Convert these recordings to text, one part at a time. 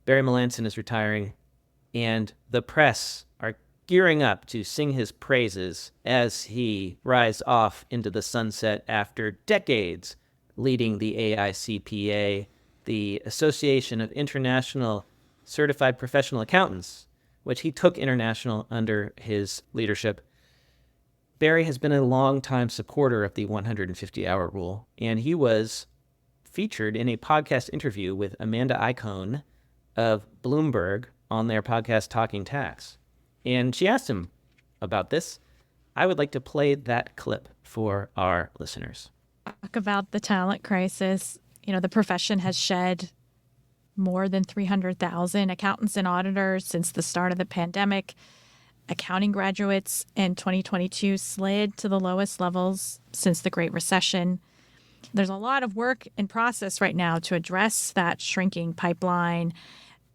Barry Melancon is retiring, and the press are gearing up to sing his praises as he rides off into the sunset after decades leading the AICPA, the Association of International Certified Professional Accountants, which he took international under his leadership. Barry has been a longtime supporter of the 150-hour rule, and he was featured in a podcast interview with Amanda Icahn of Bloomberg on their podcast Talking Tax. And she asked him about this. I would like to play that clip for our listeners. Talk about the talent crisis. The profession has shed more than 300,000 accountants and auditors since the start of the pandemic. Accounting graduates in 2022 slid to the lowest levels since the Great Recession. There's a lot of work in process right now to address that shrinking pipeline,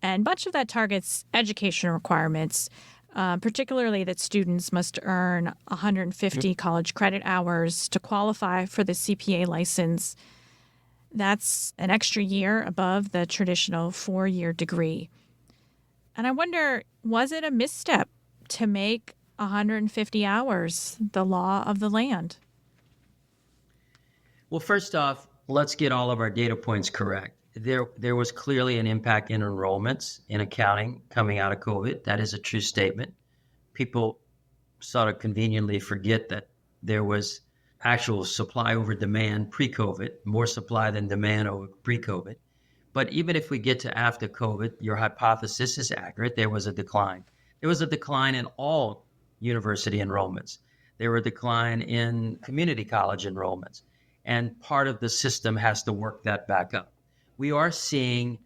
and much of that targets education requirements, particularly that students must earn 150 college credit hours to qualify for the CPA license. That's an extra year above the traditional 4-year degree. And I wonder, was it a misstep to make 150 hours the law of the land? Well, first off, let's get all of our data points correct. There was clearly an impact in enrollments in accounting coming out of COVID. That is a true statement. People sort of conveniently forget that there was actual supply over demand pre-COVID, more supply than demand over pre-COVID. But even if we get to after COVID, your hypothesis is accurate. There was a decline. There was a decline in all university enrollments. There was a decline in community college enrollments. And part of the system has to work that back up. We are seeing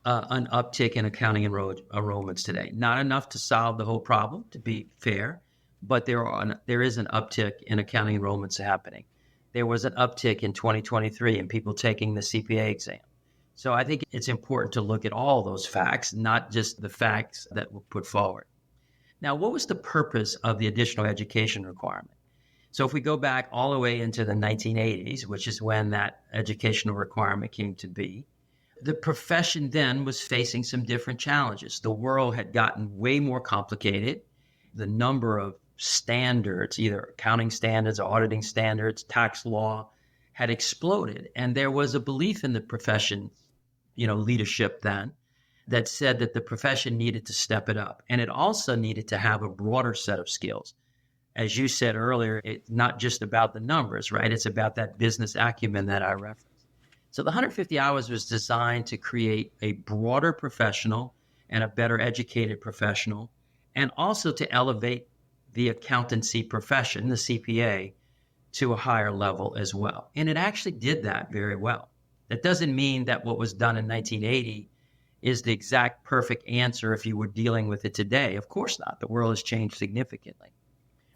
an uptick in accounting enrollments today. Not enough to solve the whole problem, to be fair, but there is an uptick in accounting enrollments happening. There was an uptick in 2023 in people taking the CPA exam. So I think it's important to look at all those facts, not just the facts that were put forward. Now, what was the purpose of the additional education requirement? So if we go back all the way into the 1980s, which is when that educational requirement came to be, the profession then was facing some different challenges. The world had gotten way more complicated. The number of standards, either accounting standards, auditing standards, tax law, had exploded. And there was a belief in the profession, leadership then, that said that the profession needed to step it up. And it also needed to have a broader set of skills. As you said earlier, it's not just about the numbers, right? It's about that business acumen that I referenced. So the 150 hours was designed to create a broader professional and a better educated professional, and also to elevate the accountancy profession, the CPA, to a higher level as well. And it actually did that very well. That doesn't mean that what was done in 1980 is the exact perfect answer if you were dealing with it today. Of course not. The world has changed significantly.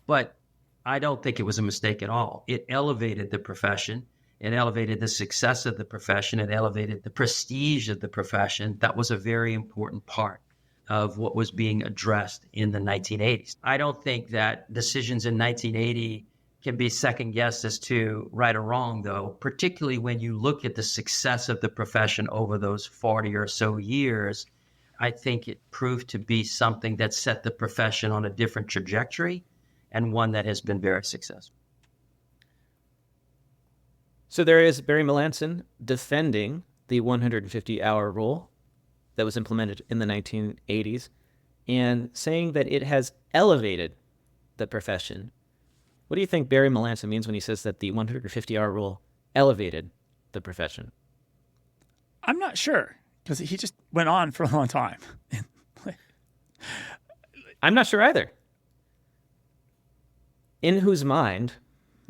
But I don't think it was a mistake at all. It elevated the profession. It elevated the success of the profession. It elevated the prestige of the profession. That was a very important part of what was being addressed in the 1980s. I don't think that decisions in 1980 can be second guessed as to right or wrong, though, particularly when you look at the success of the profession over those 40 or so years. I think it proved to be something that set the profession on a different trajectory, and one that has been very successful. So there is Barry Melancon defending the 150-hour rule that was implemented in the 1980s and saying that it has elevated the profession. What do you think Barry Melancon means when he says that the 150-hour rule elevated the profession? I'm not sure, because he just went on for a long time. I'm not sure either. In whose mind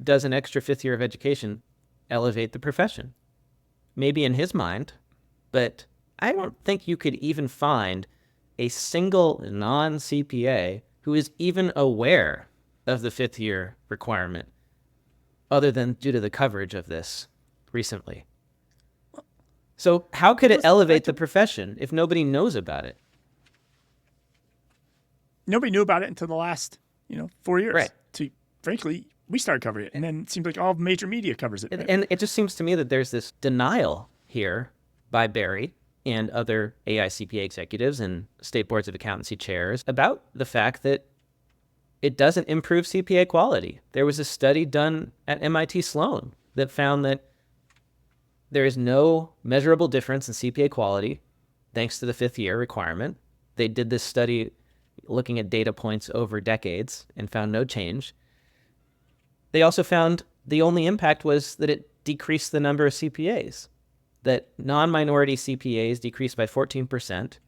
does an extra fifth year of education elevate the profession? Maybe in his mind, but I don't think you could even find a single non-CPA who is even aware of the fifth year requirement, other than due to the coverage of this recently. So how could it elevate the profession if nobody knows about it? Nobody knew about it until the last, 4 years. Right. Frankly, we started covering it, and then it seems like all major media covers it. Right? And it just seems to me that there's this denial here by Barry and other AICPA executives and state boards of accountancy chairs about the fact that it doesn't improve CPA quality. There was a study done at MIT Sloan that found that there is no measurable difference in CPA quality thanks to the 5th year requirement. They did this study looking at data points over decades and found no change. They also found the only impact was that it decreased the number of CPAs, that non-minority CPAs decreased by 14%,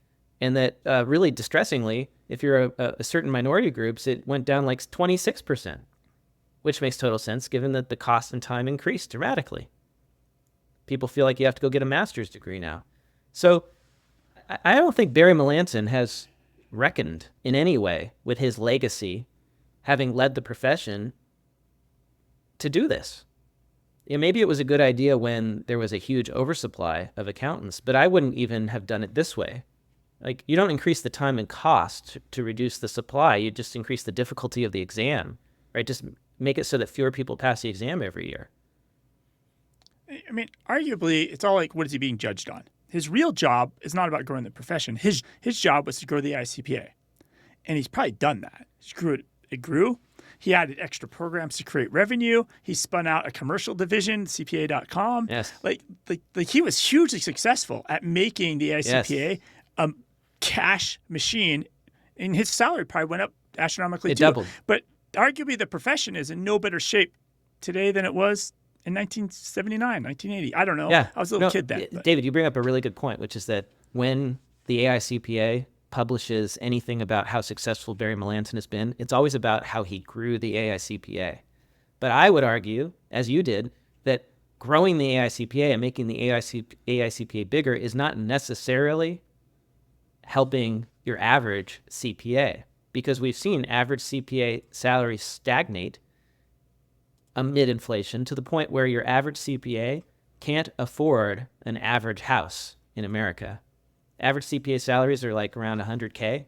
and that really distressingly, if you're a certain minority groups, it went down like 26%, which makes total sense given that the cost and time increased dramatically. People feel like you have to go get a master's degree now. So I don't think Barry Melancon has reckoned in any way with his legacy, having led the profession to do this. Maybe it was a good idea when there was a huge oversupply of accountants, but I wouldn't even have done it this way. Like, you don't increase the time and cost to reduce the supply. You just increase the difficulty of the exam, right? Just make it so that fewer people pass the exam every year. I mean, arguably, it's all like, what is he being judged on? His real job is not about growing the profession. His job was to grow the AICPA. And he's probably done that. It grew. He added extra programs to create revenue. He spun out a commercial division, CPA.com. Yes. Like he was hugely successful at making the AICPA a cash machine. And his salary probably went up astronomically It too. doubled. But arguably the profession is in no better shape today than it was in 1979, 1980. I don't know. Yeah. I was a little kid then. David, you bring up a really good point, which is that when the AICPA publishes anything about how successful Barry Melancon has been, it's always about how he grew the AICPA. But I would argue, as you did, that growing the AICPA and making the AICPA bigger is not necessarily helping your average CPA, because we've seen average CPA salaries stagnate amid inflation to the point where your average CPA can't afford an average house in America. Average CPA salaries are like around 100K,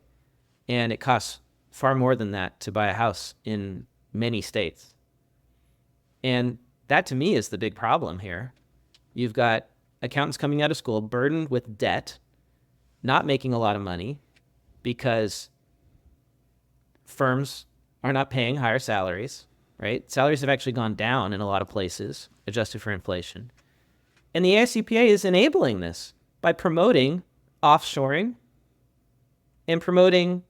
and it costs far more than that to buy a house in many states. And that, to me, is the big problem here. You've got accountants coming out of school burdened with debt, not making a lot of money because firms are not paying higher salaries, right? Salaries have actually gone down in a lot of places, adjusted for inflation. And the AICPA is enabling this by promoting offshoring and promoting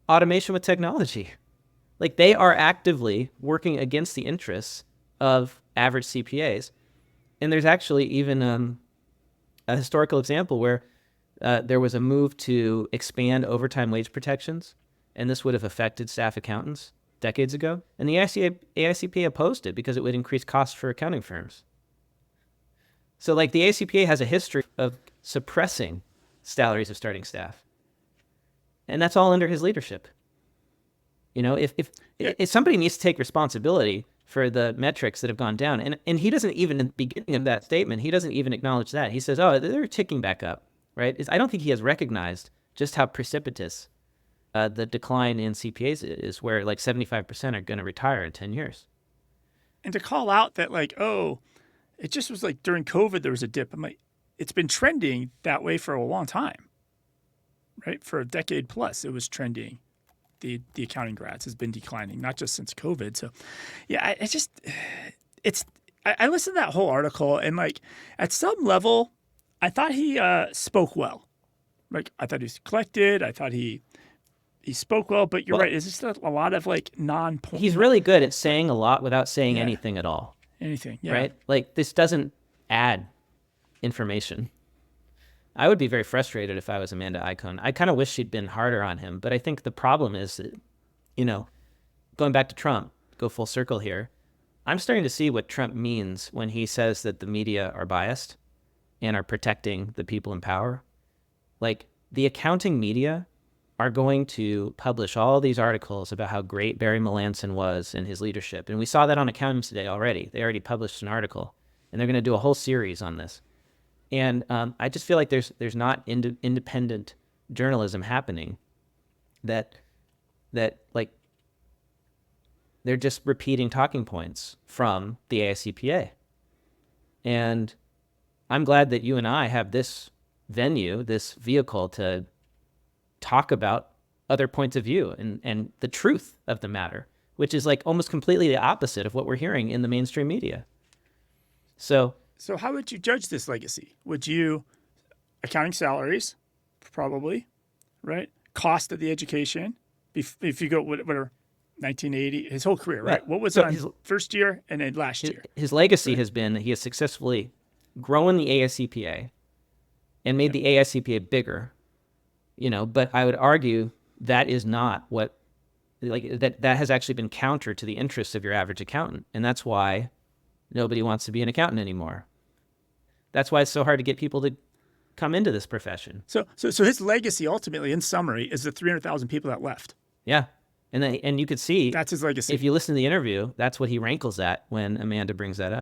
automation with technology. Like, they are actively working against the interests of average CPAs. And there's actually even a historical example where there was a move to expand overtime wage protections, and this would have affected staff accountants decades ago. And the AICPA opposed it because it would increase costs for accounting firms. So, like, the AICPA has a history of suppressing salaries of starting staff. And that's all under his leadership. You know, if somebody needs to take responsibility for the metrics that have gone down, and he doesn't even, in the beginning of that statement, he doesn't even acknowledge that. He says, oh, they're ticking back up, right? I don't think he has recognized just how precipitous the decline in CPAs is, where like 75% are going to retire in 10 years. And to call out that, like, oh, it just was like during COVID there was a dip. I'm like, it's been trending that way for a long time, right? For a decade plus, it was trending. The accounting grads has been declining, not just since COVID. So, yeah, I listened to that whole article, and like at some level, I thought he spoke well. Like, I thought he was collected. I thought he spoke well. But you're right. It's just a lot of like non-point. He's really good at saying a lot without saying anything at all. Anything, yeah. Right? Like, this doesn't add information. I would be very frustrated if I was Amanda Icahn. I kind of wish she'd been harder on him, but I think the problem is that, you know, going back to Trump, go full circle here, I'm starting to see what Trump means when he says that the media are biased and are protecting the people in power. Like, the accounting media are going to publish all these articles about how great Barry Melancon was in his leadership. And we saw that on Accounting Today already. They already published an article, and they're going to do a whole series on this. And I just feel like there's not independent journalism happening, that like they're just repeating talking points from the AICPA. And I'm glad that you and I have this venue, this vehicle to talk about other points of view and the truth of the matter, which is like almost completely the opposite of what we're hearing in the mainstream media. So how would you judge this legacy? Would you accounting salaries, probably, right? Cost of the education, if you go whatever, 1980, his whole career, right? What was So it on first year and then last year? his legacy has been that he has successfully grown the AICPA and made the AICPA bigger, but I would argue that is not what, that has actually been counter to the interests of your average accountant. And that's why nobody wants to be an accountant anymore. That's why it's so hard to get people to come into this profession. So his legacy ultimately, in summary, is the 300,000 people that left. Yeah. And you could see That's his legacy. if you listen to the interview, that's what he rankles at when Amanda brings that up.